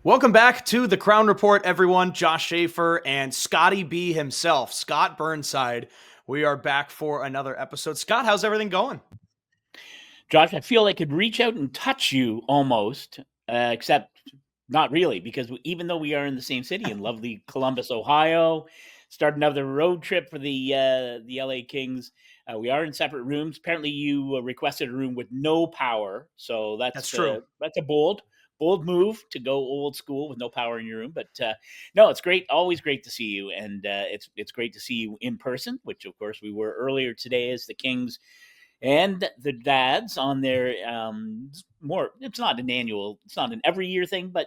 Welcome back to the Crown Report, everyone. Josh Schaefer and Scotty B himself, Scott Burnside. We are back for another episode. Scott, how's everything going? Josh, I feel I could reach out and touch you almost, except not really, because even though we are in the same city in lovely Columbus, Ohio, start another road trip for the LA Kings. We are in separate rooms. Apparently, you requested a room with no power, so That's that's true. that's a bold move to go old school with no power in your room. But no, it's great. Always great to see you, and it's great to see you in person, which of course we were earlier today as the Kings and the dads on their more. It's not an annual, it's not an every year thing, but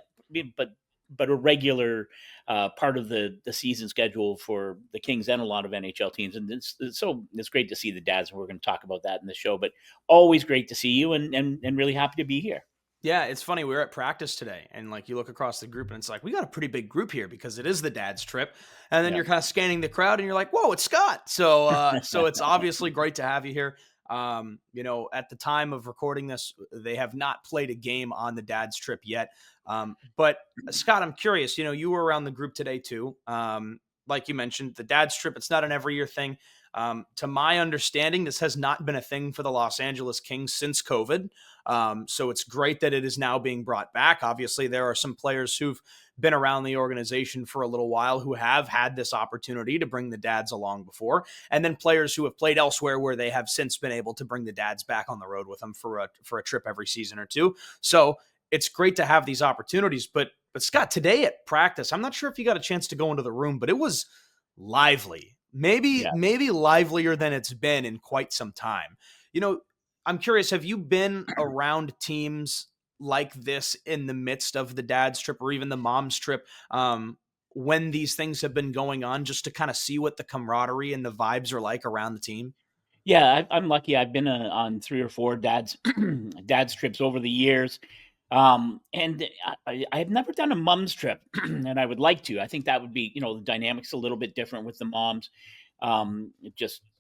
a regular part of the season schedule for the Kings and a lot of NHL teams. And it's great to see the dads, and we're going to talk about that in the show. But always great to see you, and really happy to be here. Yeah, it's funny. We were at practice today, and like you look across the group, and it's like we got a pretty big group here because it is the dad's trip. And then Yeah. you're kind of scanning the crowd, and you're like, "Whoa, it's Scott!" So it's obviously great to have you here. At the time of recording this, they have not played a game on the dad's trip yet. But Scott, I'm curious. You were around the group today too. Like you mentioned, the dad's trip. It's not an every year thing. To my understanding, this has not been a thing for the Los Angeles Kings since COVID. So it's great that it is now being brought back. Obviously, there are some players who've been around the organization for a little while who have had this opportunity to bring the dads along before, and then players who have played elsewhere where they have since been able to bring the dads back on the road with them for a trip every season or two. So it's great to have these opportunities. But Scott, today at practice, I'm not sure if you got a chance to go into the room, but it was lively. Maybe Yeah. maybe livelier than it's been in quite some time. You know, I'm curious, have you been around teams like this in the midst of the dad's trip or even the mom's trip when these things have been going on, just to kind of see what the camaraderie and the vibes are like around the team? Yeah, I'm lucky. I've been on 3 or 4 dad's trips over the years, and I have never done a mom's trip, and I would like to. I think that would be, the dynamics a little bit different with the moms.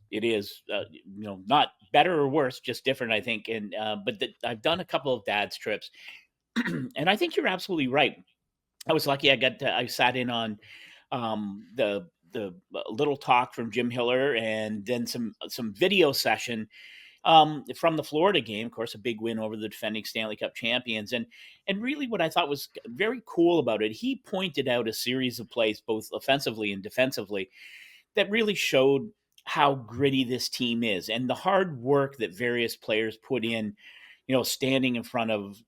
It is, not better or worse, just different, I think. And but I've done a couple of dad's trips, and I think you're absolutely right. I was lucky. I sat in on the little talk from Jim Hiller, and then some video session from the Florida game. Of course, a big win over the defending Stanley Cup champions, and really what I thought was very cool about it, he pointed out a series of plays, both offensively and defensively, that really showed how gritty this team is and the hard work that various players put in, standing in front of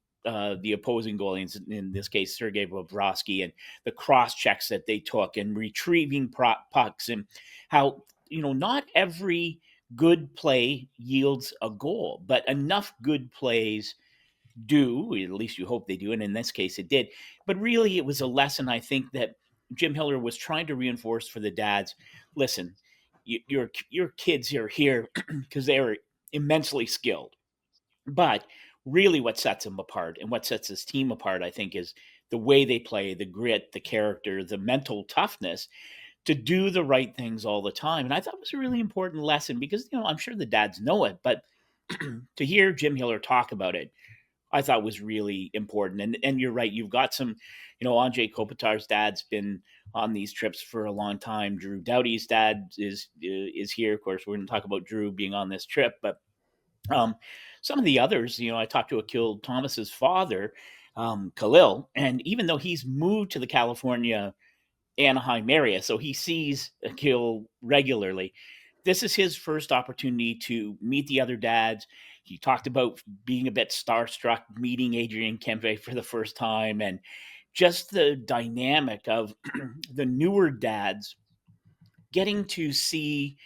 the opposing goalie, in this case, Sergei Bobrovsky, and the cross checks that they took and retrieving pucks, and how, not every good play yields a goal, but enough good plays do, at least you hope they do. And in this case, it did. But really, it was a lesson, I think, that Jim Hiller was trying to reinforce for the dads. Listen, your kids are here because they are immensely skilled, but really what sets him apart and what sets his team apart, I think, is the way they play, the grit, the character, the mental toughness to do the right things all the time. And I thought it was a really important lesson because, I'm sure the dads know it, but to hear Jim Hiller talk about it, I thought was really important. And you're right, you've got some, Andrei Kopitar's dad's been on these trips for a long time. Drew Doughty's dad is here. Of course, we're going to talk about Drew being on this trip, but um, some of the others, I talked to Akil Thomas's father, Khalil, and even though he's moved to the California Anaheim area, so he sees Akil regularly, this is his first opportunity to meet the other dads. He talked about being a bit starstruck, meeting Adrian Kempe for the first time, and just the dynamic of the newer dads getting to see,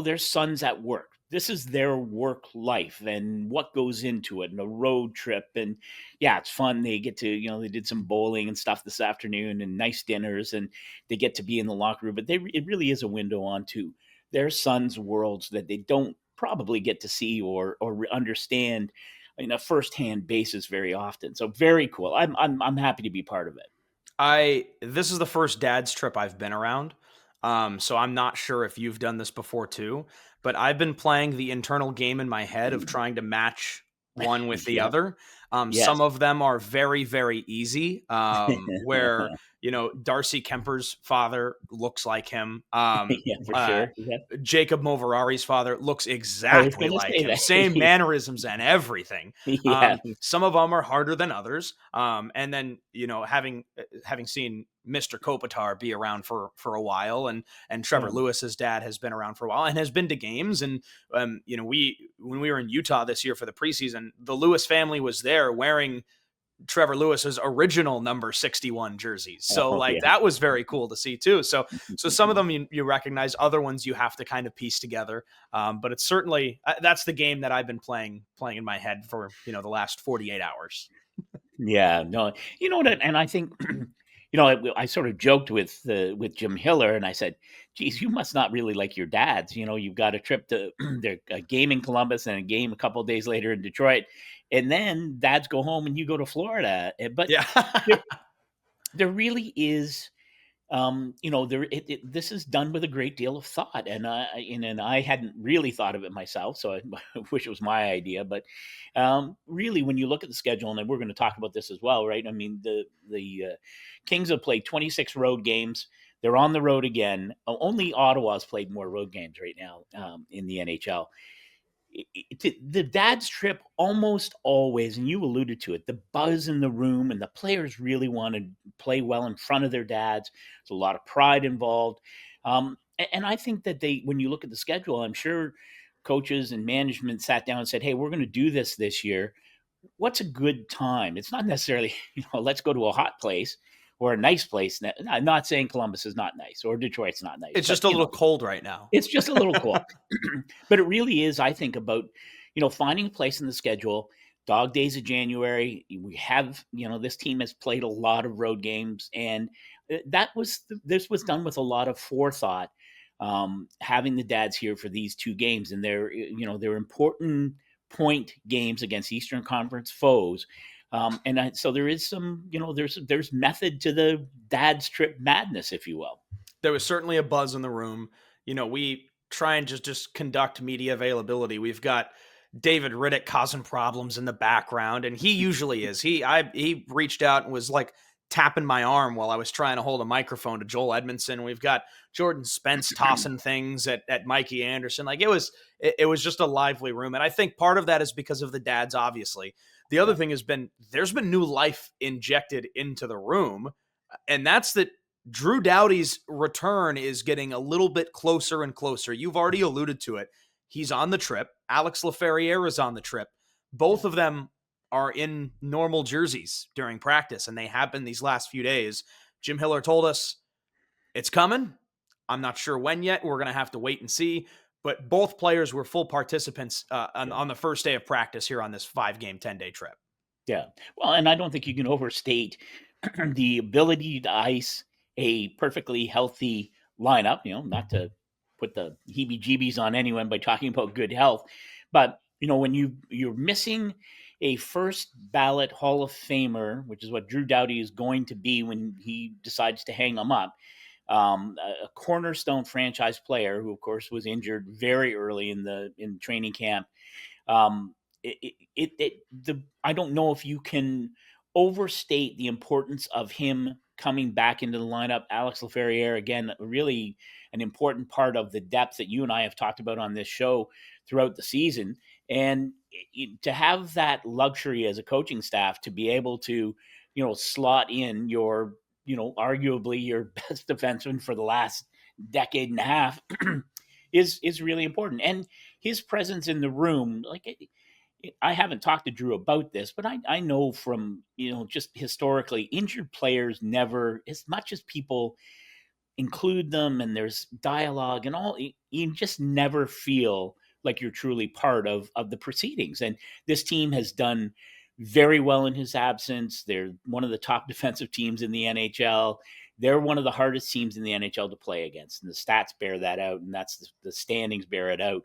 their sons at work. This is their work life and what goes into it, and a road trip. And yeah, it's fun. They get to, they did some bowling and stuff this afternoon and nice dinners, and they get to be in the locker room. But it really is a window onto their sons' worlds that they don't probably get to see or understand in a firsthand basis very often. So very cool. I'm happy to be part of it. This is the first dad's trip I've been around. So I'm not sure if you've done this before too, but I've been playing the internal game in my head of trying to match one with the Yeah. other. Yes. Some of them are very, very easy, where, Darcy Kemper's father looks like him. Yeah, for sure. Yeah. Jacob Moverari's father looks I was exactly gonna like say him, that. same mannerisms and everything. Yeah. Some of them are harder than others. And then, having seen Mr. Kopitar be around for a while, and Trevor Yeah. Lewis's dad has been around for a while and has been to games. And, when we were in Utah this year for the preseason, the Lewis family was there wearing Trevor Lewis's original number 61 jerseys. So Oh, like yeah. that was very cool to see too. So some of them you recognize, other ones you have to kind of piece together. But it's certainly that's the game that I've been playing in my head for the last 48 hours. Yeah, no, you know what? And I think, I sort of joked with Jim Hiller, and I said, "Geez, you must not really like your dads. You've got a trip to a game in Columbus and a game a couple of days later in Detroit, and then dads go home and you go to Florida." But Yeah. there, there really is. This is done with a great deal of thought, and I hadn't really thought of it myself, so I wish it was my idea. But really, when you look at the schedule, and we're going to talk about this as well, right? I mean, the Kings have played 26 road games. They're on the road again. Only Ottawa's played more road games right now in the NHL. The dad's trip almost always, and you alluded to it, the buzz in the room and the players really want to play well in front of their dads. There's a lot of pride involved. And I think that when you look at the schedule, I'm sure coaches and management sat down and said, "Hey, we're going to do this year. What's a good time?" It's not necessarily, let's go to a hot place or a nice place. I'm not saying Columbus is not nice or Detroit's not nice, It's but just a little cold right now. it's just a little cool. But it really is, I think, about, finding a place in the schedule. Dog days of January. We have, this team has played a lot of road games, and this was done with a lot of forethought. Having the dads here for these two games, and they're important point games against Eastern Conference foes. So there is some, there's method to the dad's trip madness, if you will. There was certainly a buzz in the room. We try and just conduct media availability. We've got David Riddick causing problems in the background, and he usually is. He reached out and was like tapping my arm while I was trying to hold a microphone to Joel Edmondson. We've got Jordan Spence tossing things at Mikey Anderson. Like it was just a lively room, and I think part of that is because of the dads. Obviously, the other thing has been there's been new life injected into the room, and that's that. Drew Doughty's return is getting a little bit closer and closer. You've already alluded to it. He's on the trip. Alex Laferriere is on the trip. Both of them are in normal jerseys during practice, and they have been these last few days. Jim Hiller told us it's coming. I'm not sure when yet. We're going to have to wait and see. But both players were full participants on the first day of practice here on this 5-game, 10-day trip. Yeah. Well, and I don't think you can overstate the ability to ice a perfectly healthy lineup, not to put the heebie-jeebies on anyone by talking about good health, but when you're missing a first ballot Hall of Famer, which is what Drew Doughty is going to be when he decides to hang them up, a cornerstone franchise player who, of course, was injured very early in training camp. I don't know if you can overstate the importance of him coming back into the lineup. Alex Laferriere, again, really an important part of the depth that you and I have talked about on this show throughout the season. And to have that luxury as a coaching staff to be able to, slot in your, arguably your best defenseman for the last decade and a half is really important. And his presence in the room, I haven't talked to Drew about this, but I know from, just historically, injured players never, as much as people include them and there's dialogue and all, you just never feel like you're truly part of the proceedings. And this team has done very well in his absence. They're one of the top defensive teams in the NHL. They're one of the hardest teams in the NHL to play against. And the stats bear that out, and that's the standings bear it out.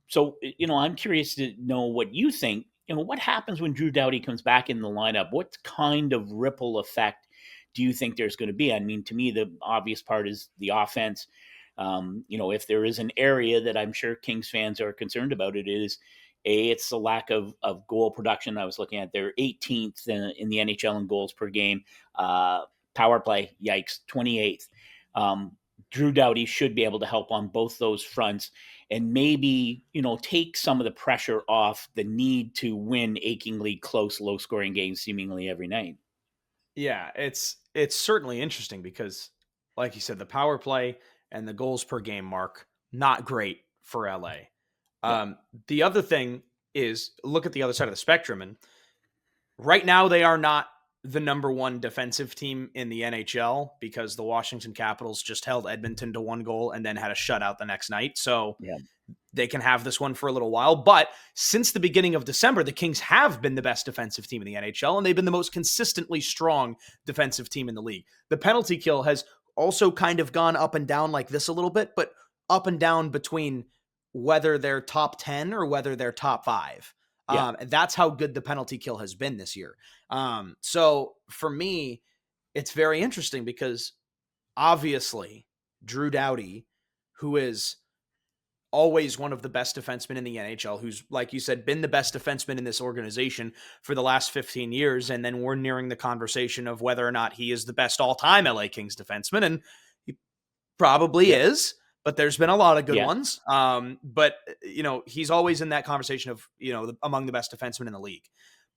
So, I'm curious to know what you think. What happens when Drew Doughty comes back in the lineup? What kind of ripple effect do you think there's going to be? I mean, to me, the obvious part is the offense. If there is an area that I'm sure Kings fans are concerned about, it is It's the lack of goal production. I was looking at their 18th in the NHL in goals per game. Power play, yikes, 28th. Drew Doughty should be able to help on both those fronts and maybe, take some of the pressure off the need to win achingly close, low scoring games seemingly every night. Yeah, it's certainly interesting because, like you said, the power play and the goals per game mark not great for LA. Yeah. The other thing is look at the other side of the spectrum, and right now they are not the number one defensive team in the NHL because the Washington Capitals just held Edmonton to 1 goal and then had a shutout the next night. So Yeah. they can have this one for a little while. But since the beginning of December, the Kings have been the best defensive team in the NHL, and they've been the most consistently strong defensive team in the league. The penalty kill has also kind of gone up and down like this a little bit, but up and down between whether they're top 10 or whether they're top 5. Yeah. And that's how good the penalty kill has been this year. So for me, it's very interesting because obviously Drew Doughty, who is always one of the best defensemen in the NHL, who's, like you said, been the best defenseman in this organization for the last 15 years. And then we're nearing the conversation of whether or not he is the best all-time LA Kings defenseman. And he probably Yeah. is, but there's been a lot of good Yeah. ones. But he's always in that conversation of, among the best defensemen in the league.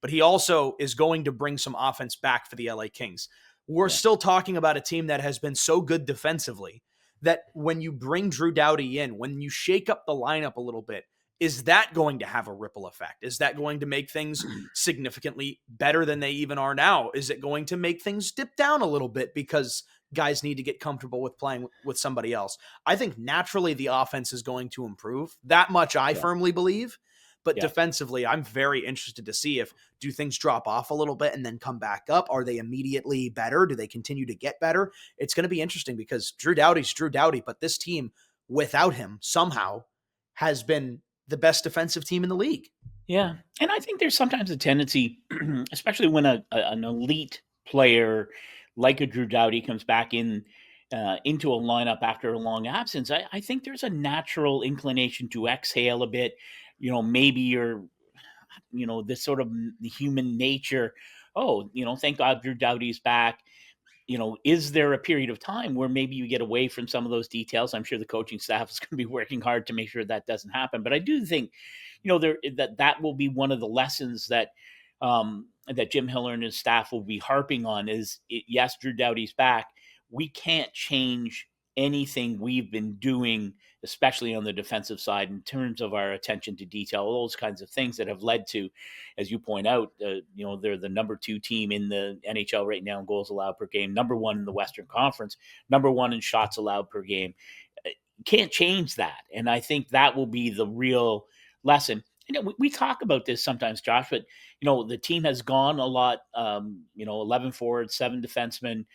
But he also is going to bring some offense back for the LA Kings. We're Yeah. still talking about a team that has been so good defensively that when you bring Drew Doughty in, when you shake up the lineup a little bit, is that going to have a ripple effect? Is that going to make things significantly better than they even are now? Is it going to make things dip down a little bit because guys need to get comfortable with playing with somebody else? I think naturally the offense is going to improve. That much I Yeah. firmly believe. But Yeah. defensively, I'm very interested to see if do things drop off a little bit and then come back up? Are they immediately better? Do they continue to get better? It's going to be interesting because Drew Doughty's Drew Doughty, but this team without him somehow has been the best defensive team in the league. Yeah, and I think there's sometimes a tendency, especially when an elite player like a Drew Doughty comes back into a lineup after a long absence. I think there's a natural inclination to exhale a bit. Maybe this sort of the human nature. Oh, thank God Drew Doughty's back. Is there a period of time where maybe you get away from some of those details? I'm sure the coaching staff is going to be working hard to make sure that doesn't happen. But I do think, that will be one of the lessons that that Jim Hiller and his staff will be harping on is, yes, Drew Doughty's back. We can't change anything we've been doing, especially on the defensive side, in terms of our attention to detail, all those kinds of things that have led to, as you point out, they're the number 2 team in the NHL right now in goals allowed per game, number 1 in the Western Conference, number 1 in shots allowed per game. Can't change that. And I think that will be the real lesson. We talk about this sometimes, Josh, but, the team has gone a lot, 11 forwards, 7 defensemen,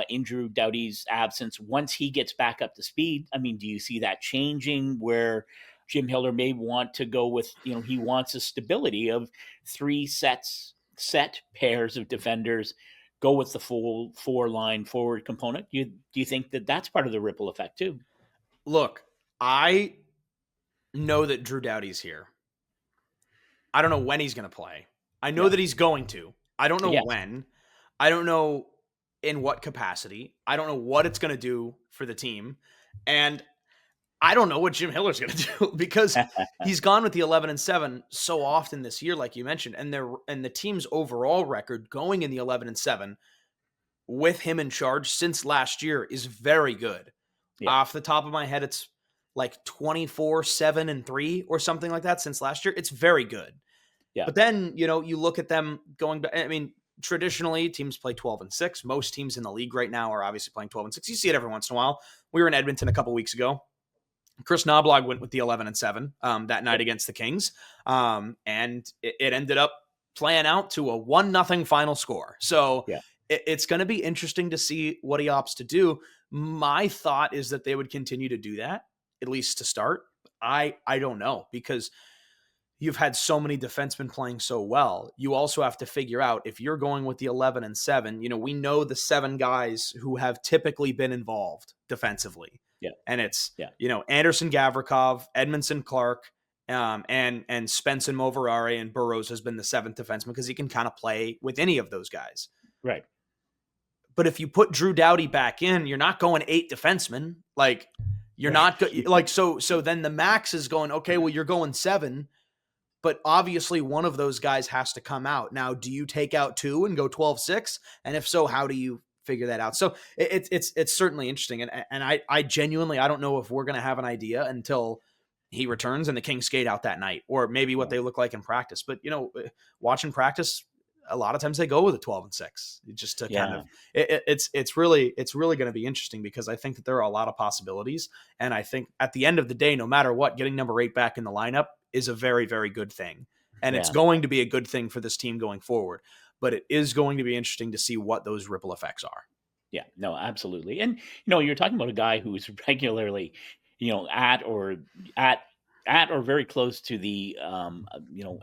in Drew Doughty's absence. Once he gets back up to speed, do you see that changing where Jim Hiller may want to go with, he wants a stability of 3 set pairs of defenders, go with the full 4-line forward component? Do you think that that's part of the ripple effect too? Look, I know that Drew Doughty's here. I don't know when he's going to play. I know that he's going to. I don't know when. I don't know in what capacity. I don't know what it's going to do for the team. And I don't know what Jim Hiller's going to do because he's gone with the 11-7 so often this year, like you mentioned, and the team's overall record going in the 11-7 with him in charge since last year is very good. Yeah. Off the top of my head, it's like 24-7-3 or something like that since last year. It's very good. Yeah. But then, you look at them going back. Traditionally, teams play 12-6. Most teams in the league right now are obviously playing 12-6. You see it every once in a while. We were in Edmonton a couple weeks ago. Chris Knoblauch went with the 11-7 that night against the Kings. And it ended up playing out to a 1-0 final score. So it's going to be interesting to see what he opts to do. My thought is that they would continue to do that, at least to start. I don't know, because you've had so many defensemen playing so well. You also have to figure out if you're going with the 11-7, we know the 7 guys who have typically been involved defensively. Yeah. And it's, Anderson Gavrikov, Edmondson Clark, And Spencer Moverare and Burrows has been the seventh defenseman because he can kind of play with any of those guys. Right. But if you put Drew Doughty back in, you're not going 8 defensemen. Like you're Right. not like so then the max is going, okay, well, you're going 7, but obviously one of those guys has to come out. Now, do you take out 2 and go 12-6? And if so, how do you figure that out? So it's certainly interesting. And I genuinely, I don't know if we're going to have an idea until he returns and the Kings skate out that night, or maybe what Yeah. they look like in practice. But, watching practice, a lot of times they go with a 12-6 just to kind Yeah. of, it's really going to be interesting because I think that there are a lot of possibilities. And I think at the end of the day, no matter what, getting number 8 back in the lineup is a very, very good thing. And it's Yeah. going to be a good thing for this team going forward, but it is going to be interesting to see what those ripple effects are. Yeah, no, absolutely. And you're talking about a guy who is regularly, at or very close to the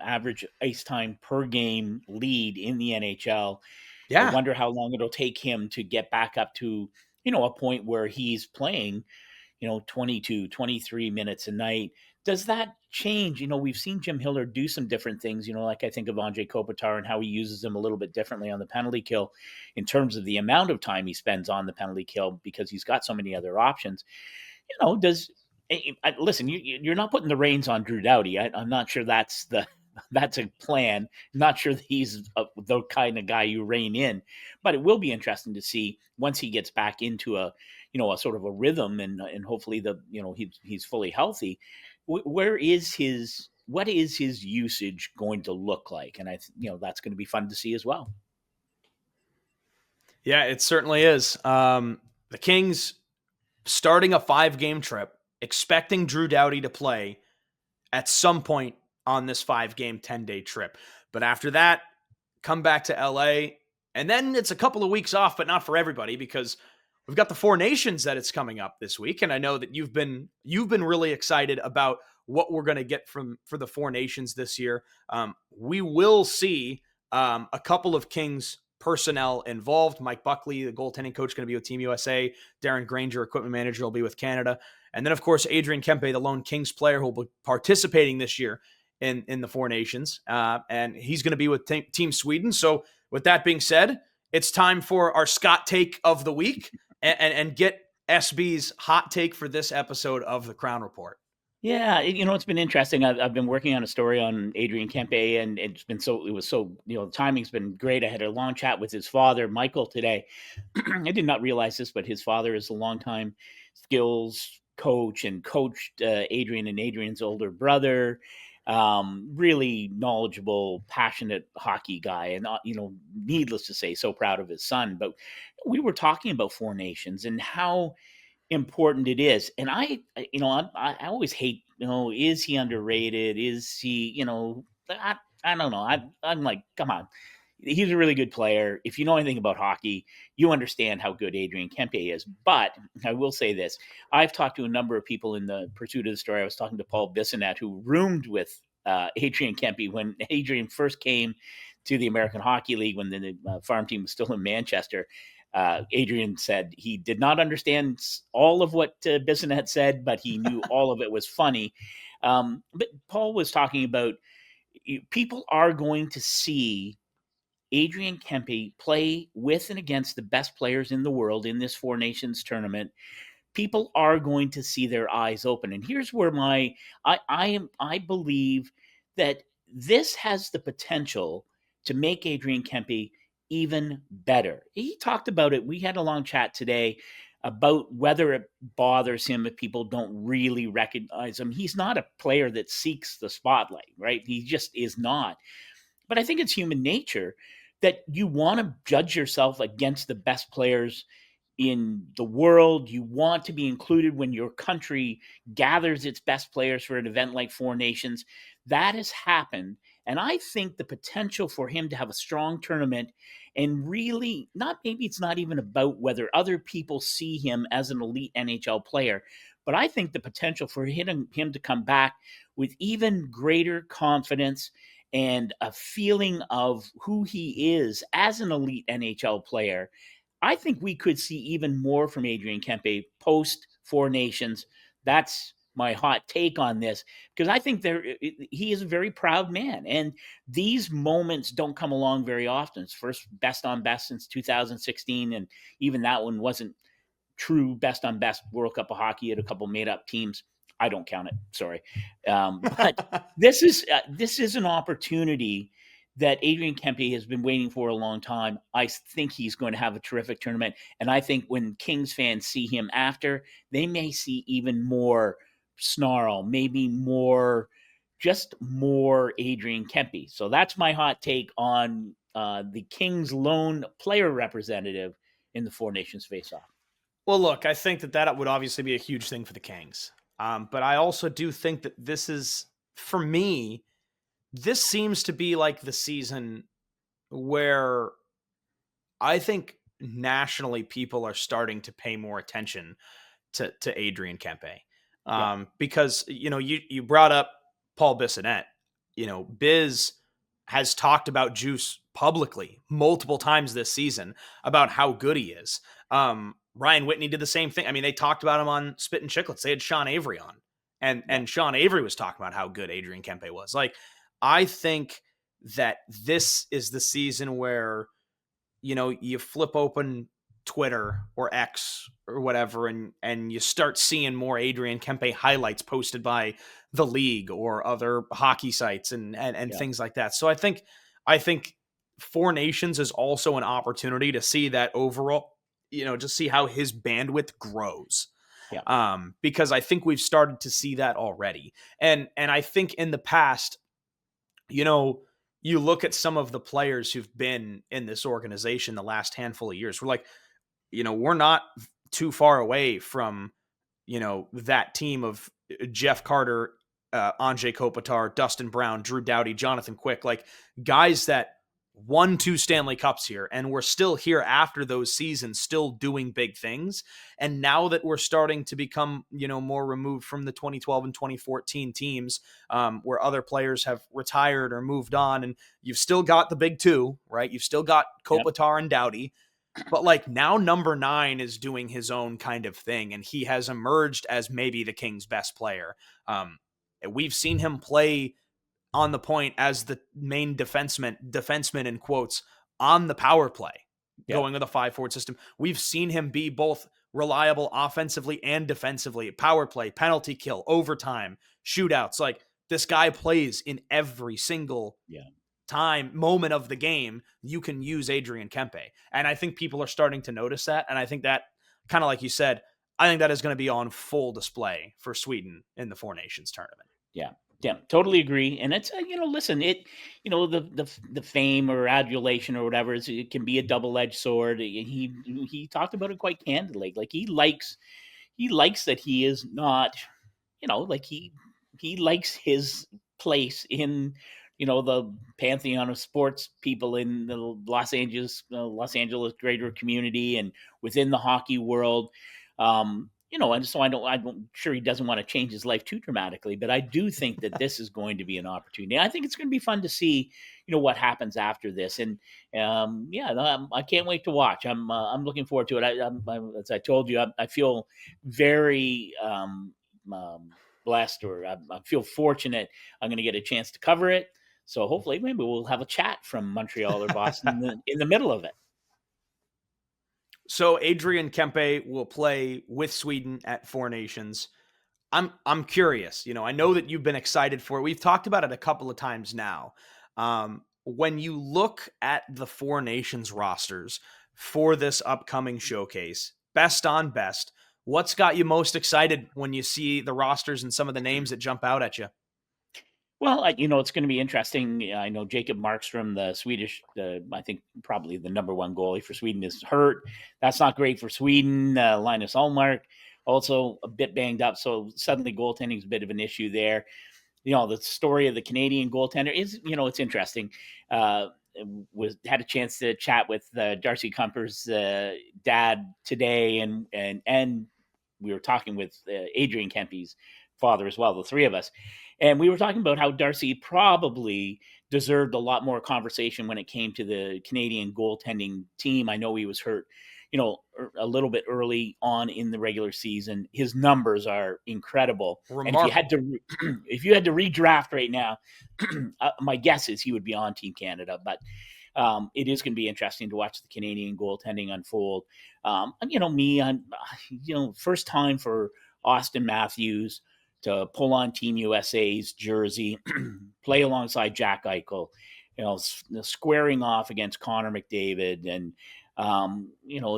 average ice time per game lead in the NHL. I Yeah. wonder how long it'll take him to get back up to, a point where he's playing, 22, 23 minutes a night. Does that change? We've seen Jim Hiller do some different things, like I think of Andre Kopitar and how he uses them a little bit differently on the penalty kill in terms of the amount of time he spends on the penalty kill because he's got so many other options. Listen, you're not putting the reins on Drew Doughty. I'm not sure that's a plan. Not sure that he's the kind of guy you rein in, but it will be interesting to see once he gets back into a sort of a rhythm and hopefully he's fully healthy. What is his usage going to look like? And that's going to be fun to see as well. Yeah, it certainly is. The Kings starting a 5-game trip, expecting Drew Doughty to play at some point on this 5-game, 10-day trip. But after that, come back to LA, and then it's a couple of weeks off, but not for everybody because we've got the Four Nations that it's coming up this week, and I know that you've been really excited about what we're going to get for the Four Nations this year. We will see a couple of Kings personnel involved. Mike Buckley, the goaltending coach, going to be with Team USA. Darren Granger, equipment manager, will be with Canada. And then, of course, Adrian Kempe, the lone Kings player who will be participating this year in the Four Nations. And he's going to be with Team Sweden. So with that being said, it's time for our Scott take of the week and get SB's hot take for this episode of the Crown Report. Yeah, it's been interesting. I've been working on a story on Adrian Kempe, and the timing's been great. I had a long chat with his father, Michael, today. I did not realize this, but his father is a longtime skills coach and coached Adrian and Adrian's older brother. Really knowledgeable, passionate hockey guy, and needless to say, so proud of his son. But we were talking about Four Nations and how important it is. And I always hate, is he underrated? Is he, I don't know. I'm like, come on. He's a really good player. If you know anything about hockey, you understand how good Adrian Kempe is. But I will say this. I've talked to a number of people in the pursuit of the story. I was talking to Paul Bissonnette, who roomed with Adrian Kempe when Adrian first came to the American Hockey League when the farm team was still in Manchester. Adrian said he did not understand all of what Bissonnette said, but he knew all of it was funny. But Paul was talking about people are going to see Adrian Kempe play with and against the best players in the world in this Four Nations tournament. People are going to see their eyes open. And here's where I believe that this has the potential to make Adrian Kempe even better. He talked about it. We had a long chat today about whether it bothers him if people don't really recognize him. He's not a player that seeks the spotlight, right? He just is not. But I think it's human nature that you want to judge yourself against the best players in the world. You want to be included when your country gathers its best players for an event like Four Nations. That has happened. And I think the potential for him to have a strong tournament and really maybe it's not even about whether other people see him as an elite NHL player, but I think the potential for him to come back with even greater confidence and a feeling of who he is as an elite NHL player. I think we could see even more from Adrian Kempe post Four Nations. That's my hot take on this, because I think he is a very proud man, and these moments don't come along very often. It's first best on best since 2016, and even that one wasn't true best on best. World Cup of Hockey had a couple made up teams. I don't count it. Sorry, but this is an opportunity that Adrian Kempe has been waiting for a long time. I think he's going to have a terrific tournament, and I think when Kings fans see him after, they may see even more snarl, maybe just more Adrian Kempe. So that's my hot take on the Kings lone player representative in the Four Nations face-off. Well, look, I think that would obviously be a huge thing for the Kings. But I also do think that this is, for me, this seems to be like the season where I think nationally people are starting to pay more attention to Adrian Kempe. Because, you brought up Paul Bissonnette. Biz has talked about Juice publicly multiple times this season about how good he is. Ryan Whitney did the same thing. I mean, they talked about him on Spit and Chicklets. They had Sean Avery on, and Sean Avery was talking about how good Adrian Kempe was. Like, I think that this is the season where, you flip open Twitter or X or whatever, and you start seeing more Adrian Kempe highlights posted by the league or other hockey sites and things like that. So I think Four Nations is also an opportunity to see that overall, just see how his bandwidth grows. Because I think we've started to see that already. And I think in the past, you look at some of the players who've been in this organization the last handful of years. We're like, we're not too far away from, that team of Jeff Carter, Anze Kopitar, Dustin Brown, Drew Doughty, Jonathan Quick, like guys that won 2 Stanley Cups here, and we're still here after those seasons, still doing big things. And now that we're starting to become, more removed from the 2012 and 2014 teams, where other players have retired or moved on, and you've still got the big two, right? You've still got Kopitar and Doughty, but like now number 9 is doing his own kind of thing, and he has emerged as maybe the Kings' best player. We've seen him play on the point as the main defenseman in quotes on the power play, going with a 5-forward system. We've seen him be both reliable offensively and defensively, power play, penalty kill, overtime, shootouts. Like, this guy plays in every single moment of the game. You can use Adrian Kempe. And I think people are starting to notice that. And I think that, kind of like you said, I think that is going to be on full display for Sweden in the Four Nations tournament. Yeah, totally agree. And it's, listen, the fame or adulation or whatever, it can be a double-edged sword. He talked about it quite candidly. Like, he likes that he is not, like he likes his place in, the pantheon of sports people in the Los Angeles greater community and within the hockey world. And so I'm sure he doesn't want to change his life too dramatically, but I do think that this is going to be an opportunity. I think it's going to be fun to see, what happens after this. And I can't wait to watch. I'm looking forward to it. As I told you, I feel very blessed, or I feel fortunate. I'm going to get a chance to cover it. So hopefully maybe we'll have a chat from Montreal or Boston in the middle of it. So Adrian Kempe will play with Sweden at Four Nations. I'm curious. I know that you've been excited for it. We've talked about it a couple of times now. When you look at the Four Nations rosters for this upcoming showcase, best on best, what's got you most excited when you see the rosters and some of the names that jump out at you? Well, it's going to be interesting. I know Jacob Markstrom, the Swedish, I think probably the number 1 goalie for Sweden, is hurt. That's not great for Sweden. Linus Ullmark also a bit banged up. So suddenly goaltending is a bit of an issue there. The story of the Canadian goaltender is, it's interesting. Had a chance to chat with Darcy Kumper's dad today, and we were talking with Adrian Kempe's father as well, the three of us. And we were talking about how Darcy probably deserved a lot more conversation when it came to the Canadian goaltending team. I know he was hurt, a little bit early on in the regular season. His numbers are incredible. And if you had Remarkable. to, if you had to redraft right now, my guess is he would be on Team Canada. But it is going to be interesting to watch the Canadian goaltending unfold. I'm first time for Austin Matthews to pull on Team USA's jersey, play alongside Jack Eichel, squaring off against Connor McDavid, and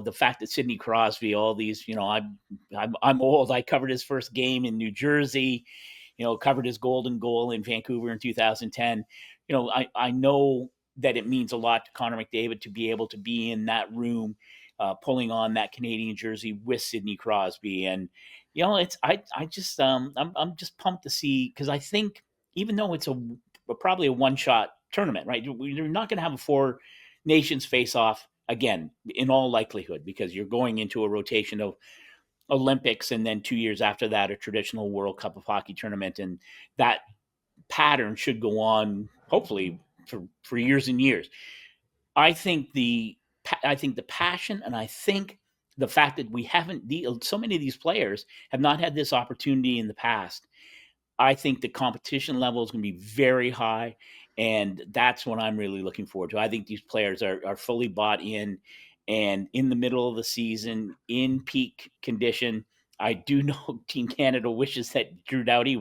the fact that Sidney Crosby, all these, I'm old. I covered his first game in New Jersey, covered his golden goal in Vancouver in 2010. I know that it means a lot to Connor McDavid to be able to be in that room, pulling on that Canadian jersey with Sidney Crosby. And, I'm just pumped to see, because I think even though it's probably a one-shot tournament, right? You're not going to have a 4 nations face-off again, in all likelihood, because you're going into a rotation of Olympics and then 2 years after that, a traditional World Cup of Hockey tournament. And that pattern should go on, hopefully, for years and years. I think the passion, and I think the fact that we haven't, so many of these players have not had this opportunity in the past. I think the competition level is going to be very high, and that's what I'm really looking forward to. I think these players are fully bought in, and in the middle of the season, in peak condition. I do know Team Canada wishes that Drew Doughty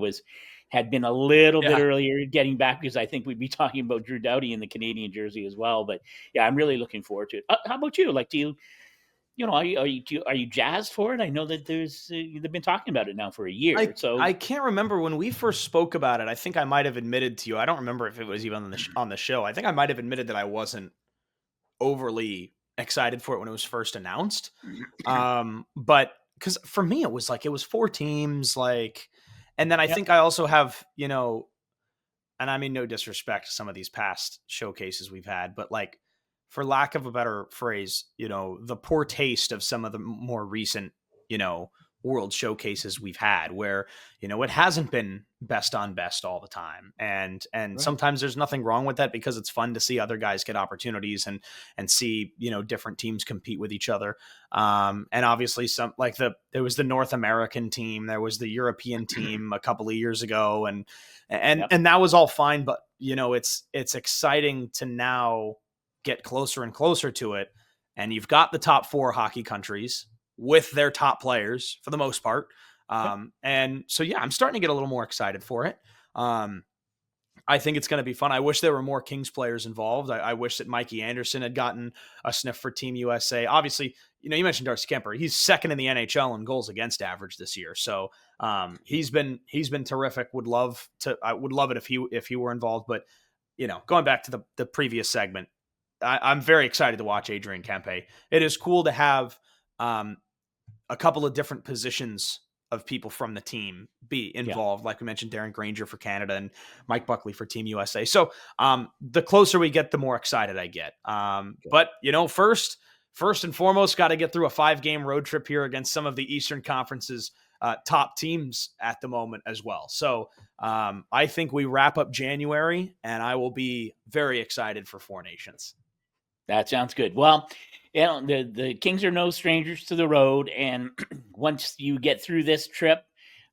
had been a little bit earlier getting back, because I think we'd be talking about Drew Doughty in the Canadian jersey as well. But yeah, I'm really looking forward to it. How about you? Like, are you jazzed for it? I know that they've been talking about it now for a year. I can't remember when we first spoke about it. I think I might have admitted to you. I don't remember if it was even on the show. I think I might have admitted that I wasn't overly excited for it when it was first announced. But because for me, it was 4 teams, and then I think I also have, and I mean, no disrespect to some of these past showcases we've had, but for lack of a better phrase, the poor taste of some of the more recent, world showcases we've had where, it hasn't been best on best all the time. And right. Sometimes there's nothing wrong with that, because it's fun to see other guys get opportunities and see, different teams compete with each other. And obviously there was the North American team, there was the European team a couple of years ago, and that was all fine. But, it's exciting to now get closer and closer to it. And you've got the top 4 hockey countries with their top players for the most part. And so, I'm starting to get a little more excited for it. I think it's going to be fun. I wish there were more Kings players involved. I wish that Mikey Anderson had gotten a sniff for Team USA. Obviously, you mentioned Darcy Kemper. He's second in the NHL in goals against average this year. So he's been terrific. I would love it if he were involved. But, going back to the previous segment, I'm very excited to watch Adrian Kempe. It is cool to have a couple of different positions of people from the team be involved. Yeah. Like we mentioned, Darren Granger for Canada and Mike Buckley for Team USA. So the closer we get, the more excited I get. But, first and foremost, got to get through a 5-game road trip here against some of the Eastern Conference's top teams at the moment as well. So I think we wrap up January, and I will be very excited for 4 Nations. That sounds good. Well, the Kings are no strangers to the road, and once you get through this trip,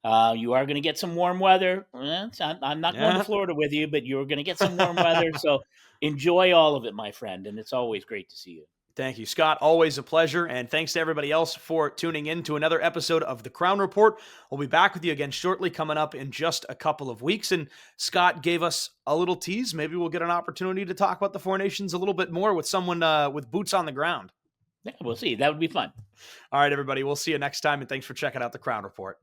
you are going to get some warm weather. I'm not going to Florida with you, but you're going to get some warm weather. So enjoy all of it, my friend, and it's always great to see you. Thank you, Scott. Always a pleasure. And thanks to everybody else for tuning in to another episode of The Crown Report. We'll be back with you again shortly, coming up in just a couple of weeks. And Scott gave us a little tease. Maybe we'll get an opportunity to talk about the 4 Nations a little bit more with someone with boots on the ground. Yeah, we'll see. That would be fun. All right, everybody. We'll see you next time. And thanks for checking out The Crown Report.